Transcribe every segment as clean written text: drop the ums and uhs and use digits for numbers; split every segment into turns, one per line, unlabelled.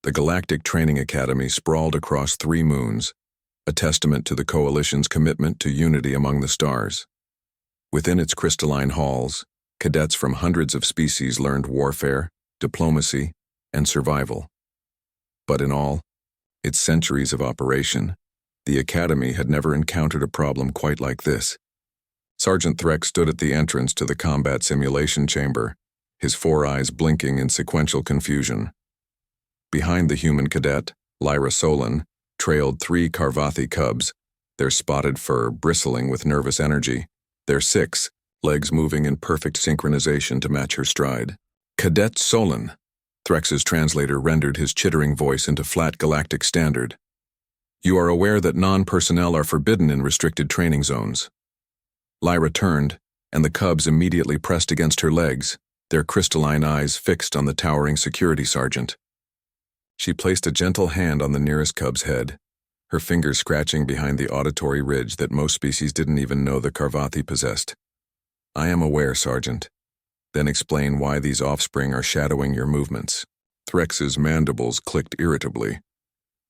The Galactic Training Academy sprawled across 3 moons, a testament to the Coalition's commitment to unity among the stars. Within its crystalline halls, cadets from hundreds of species learned warfare, diplomacy, and survival. But in all, its centuries of operation, the Academy had never encountered a problem quite like this. Sergeant Threx stood at the entrance to the combat simulation chamber, his 4 eyes blinking in sequential confusion. Behind the human cadet, Lyra Solon, trailed 3 Carvathi cubs, their spotted fur bristling with nervous energy, their 6 legs moving in perfect synchronization to match her stride. Cadet Solon, Threx's translator rendered his chittering voice into flat galactic standard. You are aware that non-personnel are forbidden in restricted training zones. Lyra turned, and the cubs immediately pressed against her legs, their crystalline eyes fixed on the towering security sergeant. She placed a gentle hand on the nearest cub's head, her fingers scratching behind the auditory ridge that most species didn't even know the Carvathi possessed. I am aware, Sergeant. Then explain why these offspring are shadowing your movements. Threx's mandibles clicked irritably.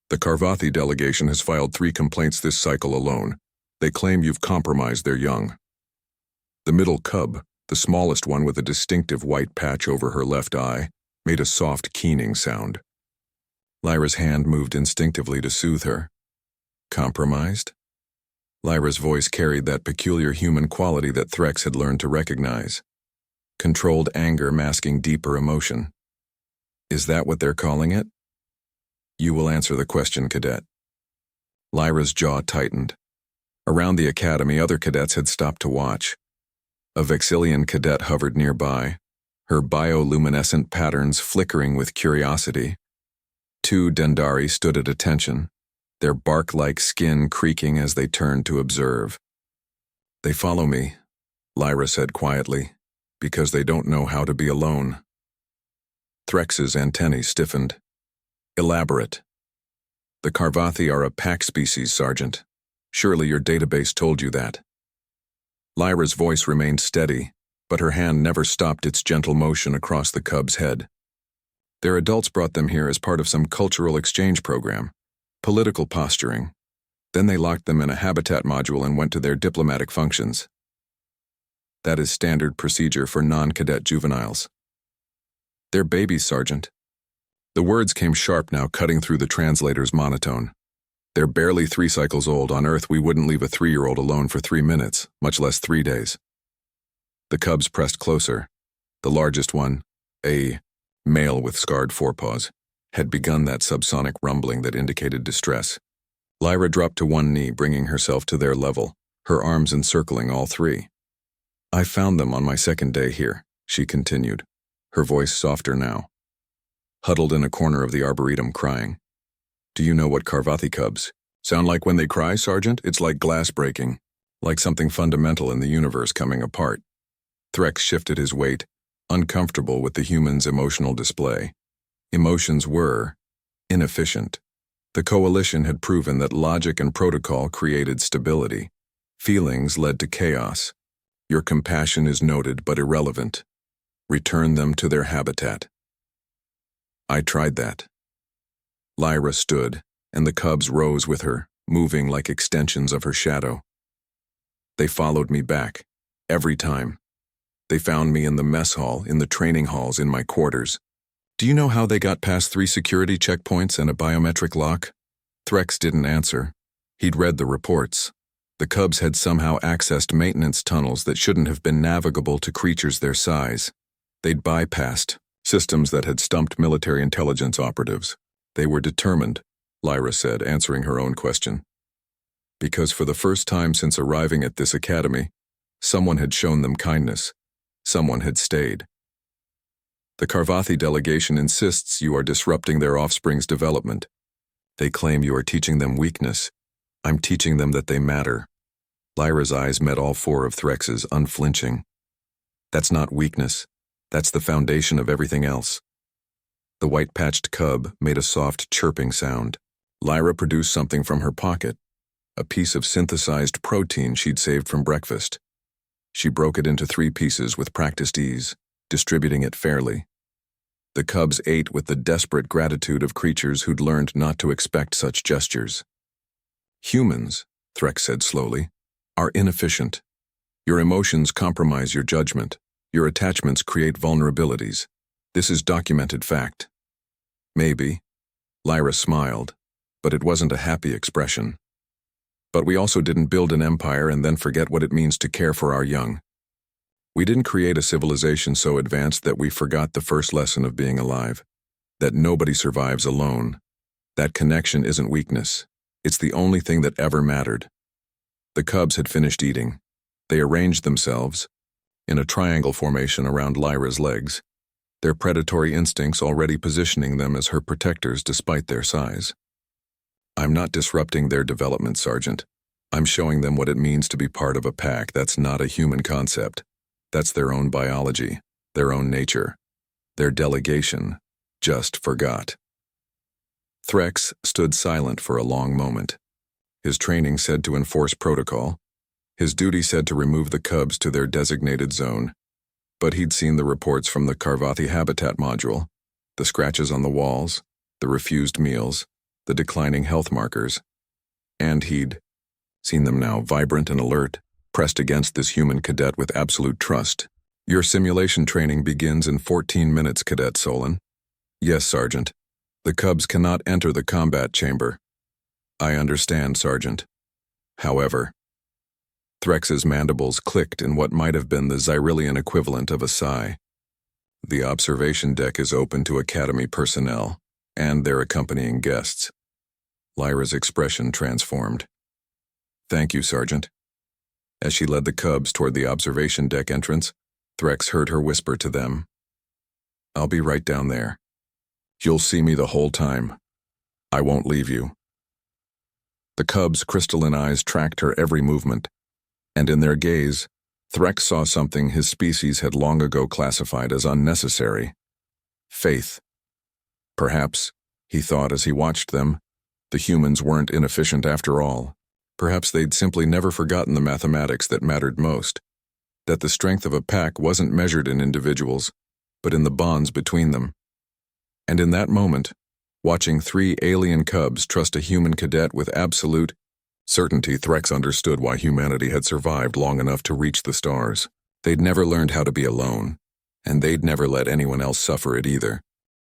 The Carvathi delegation has filed 3 complaints this cycle alone. They claim you've compromised their young. The middle cub, the smallest one with a distinctive white patch over her left eye, made a soft keening sound. Lyra's hand moved instinctively to soothe her. Compromised? Lyra's voice carried that peculiar human quality that Threx had learned to recognize. Controlled anger masking deeper emotion. Is that what they're calling it? You will answer the question, Cadet. Lyra's jaw tightened. Around the academy, other cadets had stopped to watch. A Vexillian cadet hovered nearby, her bioluminescent patterns flickering with curiosity. 2 Dendari stood at attention, their bark-like skin creaking as they turned to observe. They follow me, Lyra said quietly, because they don't know how to be alone. Threx's antennae stiffened. Elaborate. The Carvathi are a pack species, Sergeant. Surely your database told you that. Lyra's voice remained steady, but her hand never stopped its gentle motion across the cub's head. Their adults brought them here as part of some cultural exchange program, political posturing. Then they locked them in a habitat module and went to their diplomatic functions. That is standard procedure for non-cadet juveniles. They're babies, Sergeant. The words came sharp now, cutting through the translator's monotone. They're barely 3 cycles old. On Earth, we wouldn't leave a 3-year-old alone for 3 minutes, much less 3 days. The cubs pressed closer. The largest one, a male with scarred forepaws, had begun that subsonic rumbling that indicated distress. Lyra dropped to one knee, bringing herself to their level, her arms encircling all 3. I found them on my 2nd day here, she continued, her voice softer now. Huddled in a corner of the arboretum crying. Do you know what Carvathi cubs sound like when they cry, Sergeant? It's like glass breaking, like something fundamental in the universe coming apart. Threx shifted his weight, uncomfortable with the human's emotional display. Emotions were inefficient. The Coalition had proven that logic and protocol created stability. Feelings led to chaos. Your compassion is noted but irrelevant. Return them to their habitat. I tried that. Lyra stood, and the cubs rose with her, moving like extensions of her shadow. They followed me back, every time. They found me in the mess hall, in the training halls, in my quarters. Do you know how they got past 3 security checkpoints and a biometric lock? Threx didn't answer. He'd read the reports. The cubs had somehow accessed maintenance tunnels that shouldn't have been navigable to creatures their size. They'd bypassed systems that had stumped military intelligence operatives. They were determined, Lyra said, answering her own question. Because for the first time since arriving at this academy, someone had shown them kindness. Someone had stayed. The Carvathi delegation insists you are disrupting their offspring's development. They claim you are teaching them weakness. I'm teaching them that they matter. Lyra's eyes met all 4 of Threx's, unflinching. That's not weakness. That's the foundation of everything else. The white-patched cub made a soft chirping sound. Lyra produced something from her pocket, a piece of synthesized protein she'd saved from breakfast. She broke it into 3 pieces with practiced ease, distributing it fairly. The cubs ate with the desperate gratitude of creatures who'd learned not to expect such gestures. Humans, Threx said slowly, are inefficient. Your emotions compromise your judgment. Your attachments create vulnerabilities. This is documented fact. Maybe. Lyra smiled, but it wasn't a happy expression. But we also didn't build an empire and then forget what it means to care for our young. We didn't create a civilization so advanced that we forgot the first lesson of being alive, that nobody survives alone. That connection isn't weakness. It's the only thing that ever mattered. The cubs had finished eating. They arranged themselves in a triangle formation around Lyra's legs, their predatory instincts already positioning them as her protectors despite their size. I'm not disrupting their development, Sergeant. I'm showing them what it means to be part of a pack. That's not a human concept. That's their own biology, their own nature. Their delegation just forgot. Threx stood silent for a long moment. His training said to enforce protocol. His duty said to remove the cubs to their designated zone. But he'd seen the reports from the Karvathi habitat module, the scratches on the walls, the refused meals, the declining health markers, and he'd seen them now, vibrant and alert, pressed against this human cadet with absolute trust. Your simulation training begins in 14 minutes, Cadet Solon. Yes, Sergeant. The cubs cannot enter the combat chamber. I understand, Sergeant. However, Threx's mandibles clicked in what might have been the Xyrillian equivalent of a sigh. The observation deck is open to Academy personnel and their accompanying guests. Lyra's expression transformed. Thank you, Sergeant. As she led the cubs toward the observation deck entrance, Threx heard her whisper to them. I'll be right down there. You'll see me the whole time. I won't leave you. The cubs' crystalline eyes tracked her every movement, and in their gaze, Threx saw something his species had long ago classified as unnecessary. Faith. Perhaps, he thought as he watched them, the humans weren't inefficient after all. Perhaps they'd simply never forgotten the mathematics that mattered most, that the strength of a pack wasn't measured in individuals, but in the bonds between them. And in that moment, watching 3 alien cubs trust a human cadet with absolute certainty, Threx understood why humanity had survived long enough to reach the stars. They'd never learned how to be alone, and they'd never let anyone else suffer it either.